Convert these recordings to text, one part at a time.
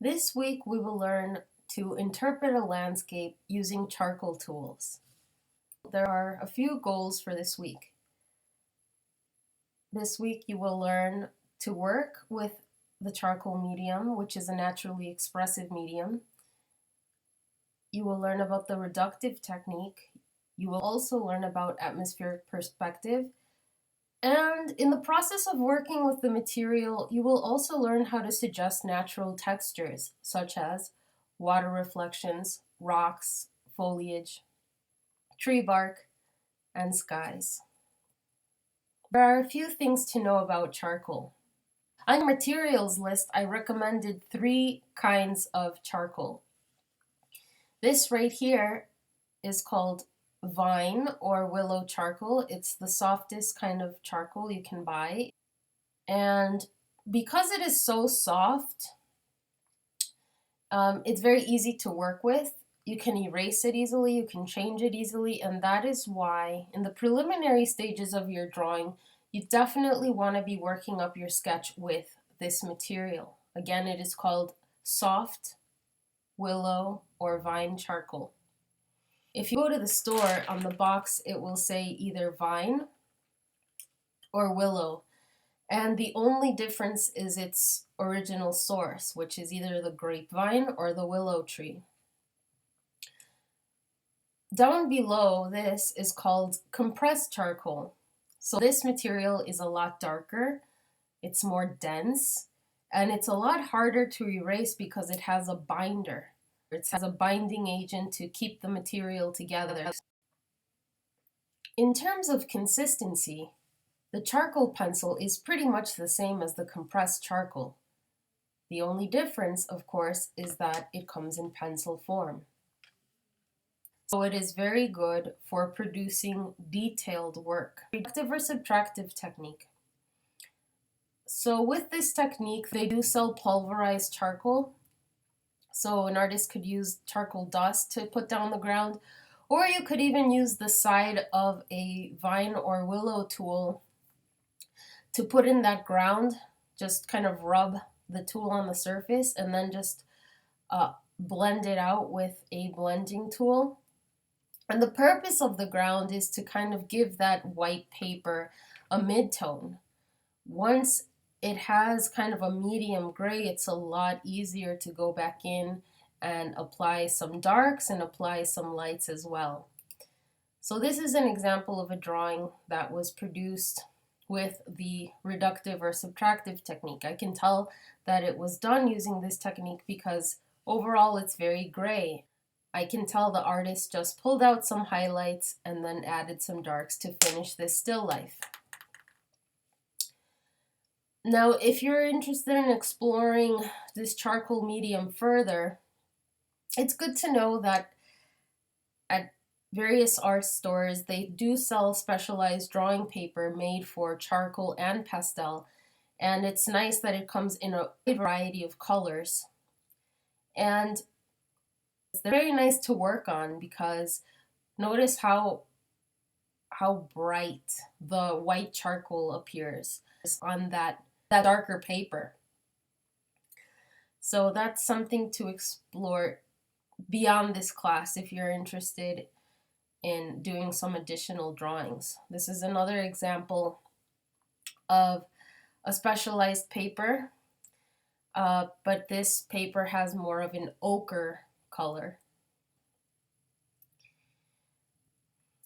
This week we will learn to interpret a landscape using charcoal tools. There are a few goals for this week. This week you will learn to work with the charcoal medium, which is a naturally expressive medium. You will learn about the reductive technique. You will also learn about atmospheric perspective. And in the process of working with the material, you will also learn how to suggest natural textures, such as water reflections, rocks, foliage, tree bark, and skies. There are a few things to know about charcoal. On the materials list, I recommended 3 kinds of charcoal. This right here is called vine or willow charcoal. It's the softest kind of charcoal you can buy. And because it is so soft, it's very easy to work with. You can erase it easily, you can change it easily, and that is why in the preliminary stages of your drawing, you definitely want to be working up your sketch with this material. Again, it is called soft willow or vine charcoal. If you go to the store, on the box it will say either vine or willow, and the only difference is its original source, which is either the grapevine or the willow tree. Down below this is called compressed charcoal. So this material is a lot darker, it's more dense, and it's a lot harder to erase because it has a binder. It has a binding agent to keep the material together. In terms of consistency, the charcoal pencil is pretty much the same as the compressed charcoal. The only difference, of course, is that it comes in pencil form. So it is very good for producing detailed work. Reductive or subtractive technique. So with this technique, they do sell pulverized charcoal. So an artist could use charcoal dust to put down the ground, or you could even use the side of a vine or willow tool to put in that ground. Just kind of rub the tool on the surface and then just blend it out with a blending tool. And the purpose of the ground is to kind of give that white paper a mid-tone. Once it has kind of a medium gray, it's a lot easier to go back in and apply some darks and apply some lights as well. So this is an example of a drawing that was produced with the reductive or subtractive technique. I can tell that it was done using this technique because overall it's very gray. I can tell the artist just pulled out some highlights and then added some darks to finish this still life. Now, if you're interested in exploring this charcoal medium further, it's good to know that at various art stores, they do sell specialized drawing paper made for charcoal and pastel, and it's nice that it comes in a variety of colors. And it's very nice to work on because notice how bright the white charcoal appears on that darker paper. So that's something to explore beyond this class if you're interested in doing some additional drawings. This is another example of a specialized paper, but this paper has more of an ochre color.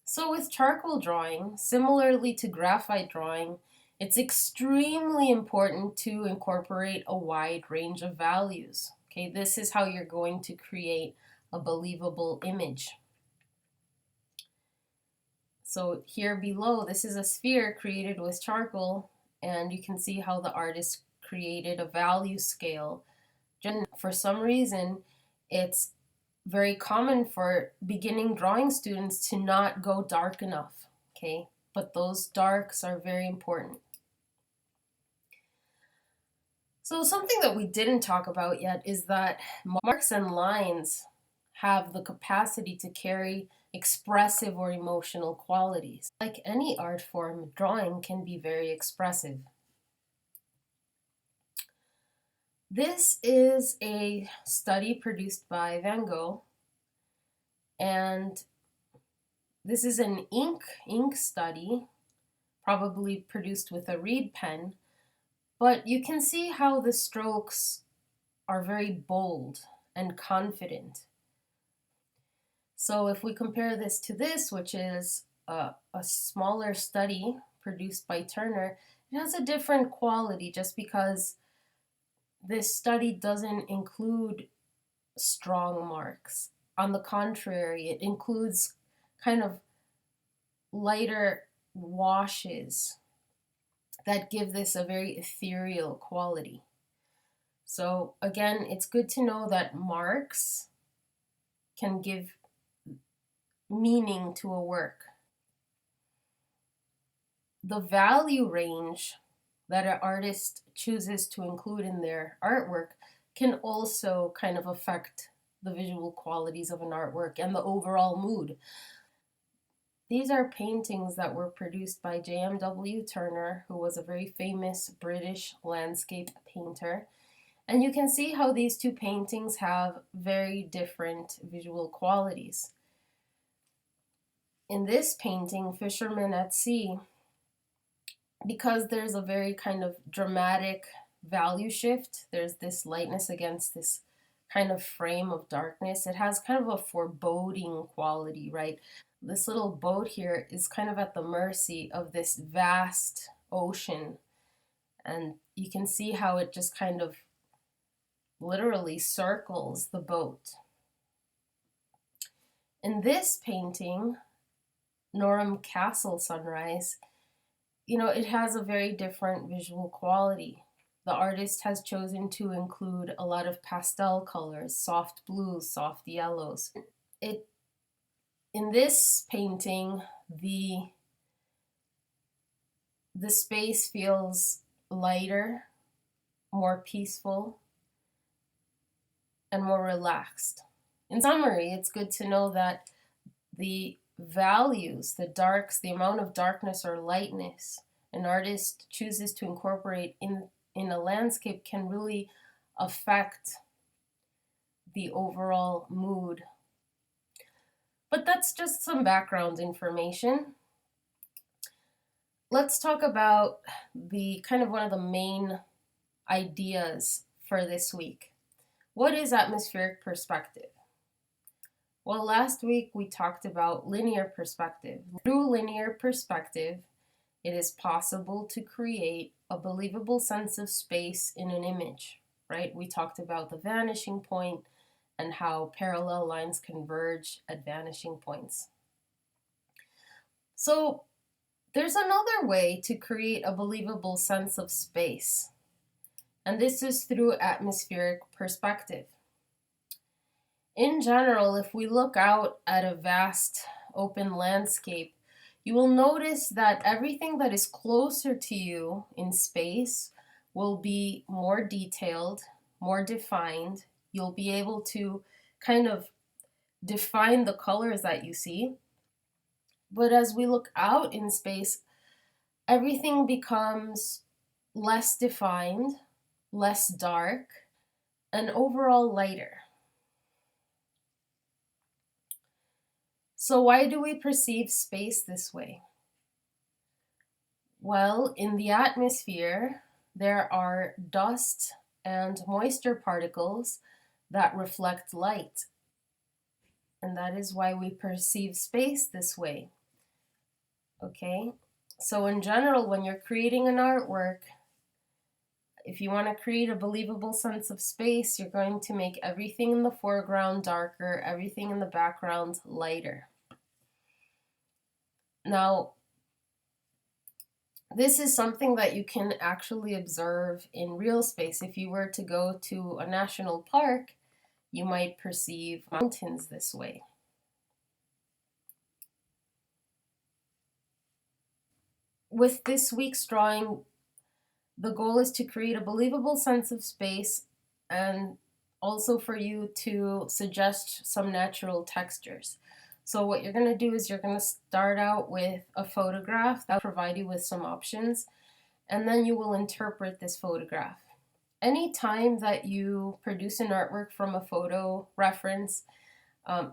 So with charcoal drawing, similarly to graphite drawing, it's extremely important to incorporate a wide range of values. Okay, this is how you're going to create a believable image. So here below, this is a sphere created with charcoal, and you can see how the artist created a value scale. For some reason, it's very common for beginning drawing students to not go dark enough, okay? But those darks are very important. So something that we didn't talk about yet is that marks and lines have the capacity to carry expressive or emotional qualities. Like any art form, drawing can be very expressive. This is a study produced by Van Gogh, and this is an ink study, probably produced with a reed pen, but you can see how the strokes are very bold and confident. So if we compare this to this, which is a smaller study produced by Turner, it has a different quality just because this study doesn't include strong marks. On the contrary, it includes kind of lighter washes that give this a very ethereal quality. So again, it's good to know that marks can give meaning to a work. The value range that an artist chooses to include in their artwork can also kind of affect the visual qualities of an artwork and the overall mood. These are paintings that were produced by J.M.W. Turner, who was a very famous British landscape painter. And you can see how these two paintings have very different visual qualities. In this painting, Fisherman at Sea, because there's a very kind of dramatic value shift, there's this lightness against this kind of frame of darkness, it has kind of a foreboding quality, right? This little boat here is kind of at the mercy of this vast ocean, and you can see how it just kind of literally circles the boat. In this painting, Norham Castle Sunrise, it has a very different visual quality. The artist has chosen to include a lot of pastel colors, soft blues, soft yellows. In this painting, the space feels lighter, more peaceful, and more relaxed. In summary, it's good to know that the values, the darks, the amount of darkness or lightness an artist chooses to incorporate in a landscape can really affect the overall mood. But that's just some background information. Let's talk about the kind of one of the main ideas for this week. What is atmospheric perspective? Well, last week we talked about linear perspective. Through linear perspective, it is possible to create a believable sense of space in an image, right? We talked about the vanishing point and how parallel lines converge at vanishing points. So there's another way to create a believable sense of space, and this is through atmospheric perspective. In general, if we look out at a vast open landscape, you will notice that everything that is closer to you in space will be more detailed, more defined. You'll be able to kind of define the colors that you see. But as we look out in space, everything becomes less defined, less dark, and overall lighter. So why do we perceive space this way? Well, in the atmosphere, there are dust and moisture particles that reflect light. And that is why we perceive space this way. Okay? So in general, when you're creating an artwork, if you want to create a believable sense of space, you're going to make everything in the foreground darker, everything in the background lighter. Now, this is something that you can actually observe in real space. If you were to go to a national park, you might perceive mountains this way. With this week's drawing, the goal is to create a believable sense of space and also for you to suggest some natural textures. So what you're going to do is you're going to start out with a photograph that will provide you with some options, and then you will interpret this photograph. Any time that you produce an artwork from a photo reference,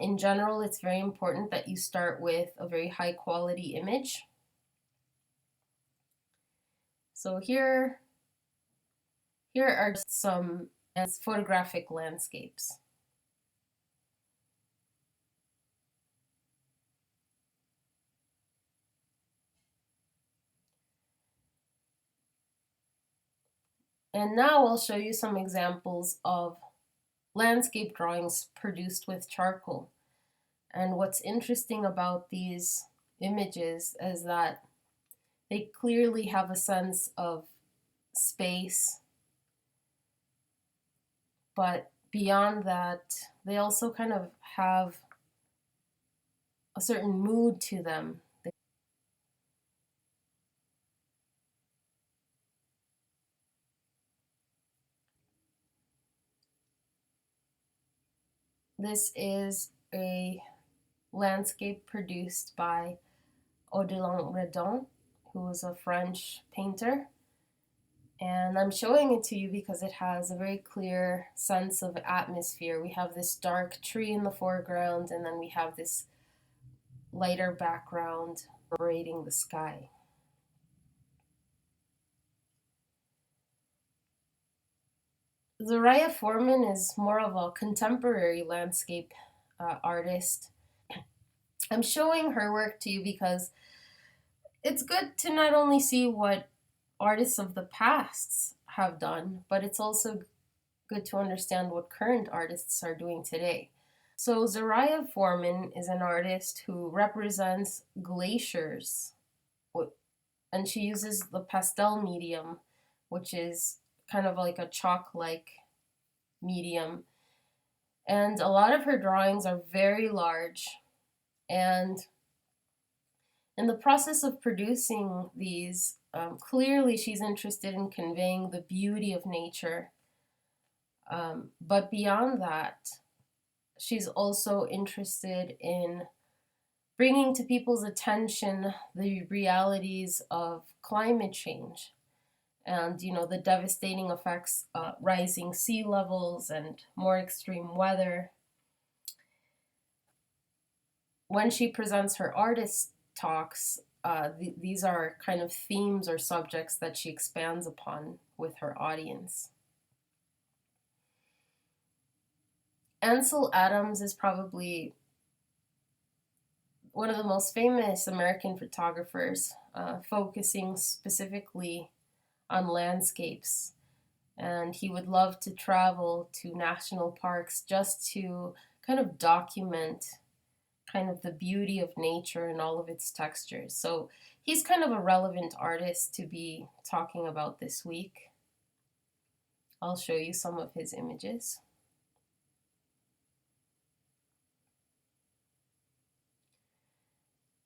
in general, it's very important that you start with a very high quality image. So here are some photographic landscapes. And now I'll show you some examples of landscape drawings produced with charcoal. And what's interesting about these images is that they clearly have a sense of space, but beyond that, they also kind of have a certain mood to them. This is a landscape produced by Odilon Redon, who was a French painter. And I'm showing it to you because it has a very clear sense of atmosphere. We have this dark tree in the foreground, and then we have this lighter background separating the sky. Zariah Foreman is more of a contemporary landscape artist. I'm showing her work to you because it's good to not only see what artists of the past have done, but it's also good to understand what current artists are doing today. So Zariah Foreman is an artist who represents glaciers, and she uses the pastel medium, which is kind of like a chalk-like medium. And a lot of her drawings are very large. And in the process of producing these, clearly she's interested in conveying the beauty of nature. But beyond that, she's also interested in bringing to people's attention the realities of climate change and the devastating effects of rising sea levels and more extreme weather. When she presents her artist talks, these are kind of themes or subjects that she expands upon with her audience. Ansel Adams is probably one of the most famous American photographers, focusing specifically on landscapes. And he would love to travel to national parks just to kind of document kind of the beauty of nature and all of its textures. So he's kind of a relevant artist to be talking about this week. I'll show you some of his images.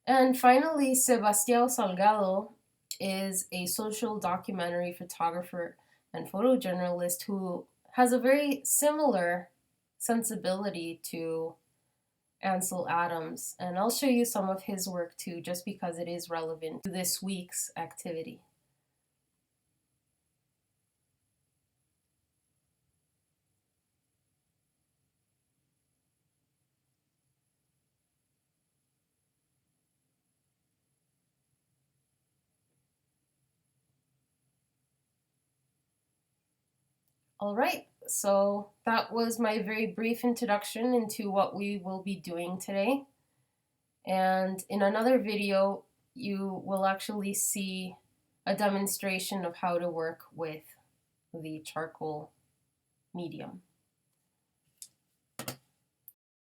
And finally, Sebastião Salgado is a social documentary photographer and photojournalist who has a very similar sensibility to Ansel Adams. And I'll show you some of his work too, just because it is relevant to this week's activity. All right, so that was my very brief introduction into what we will be doing today. And in another video, you will actually see a demonstration of how to work with the charcoal medium.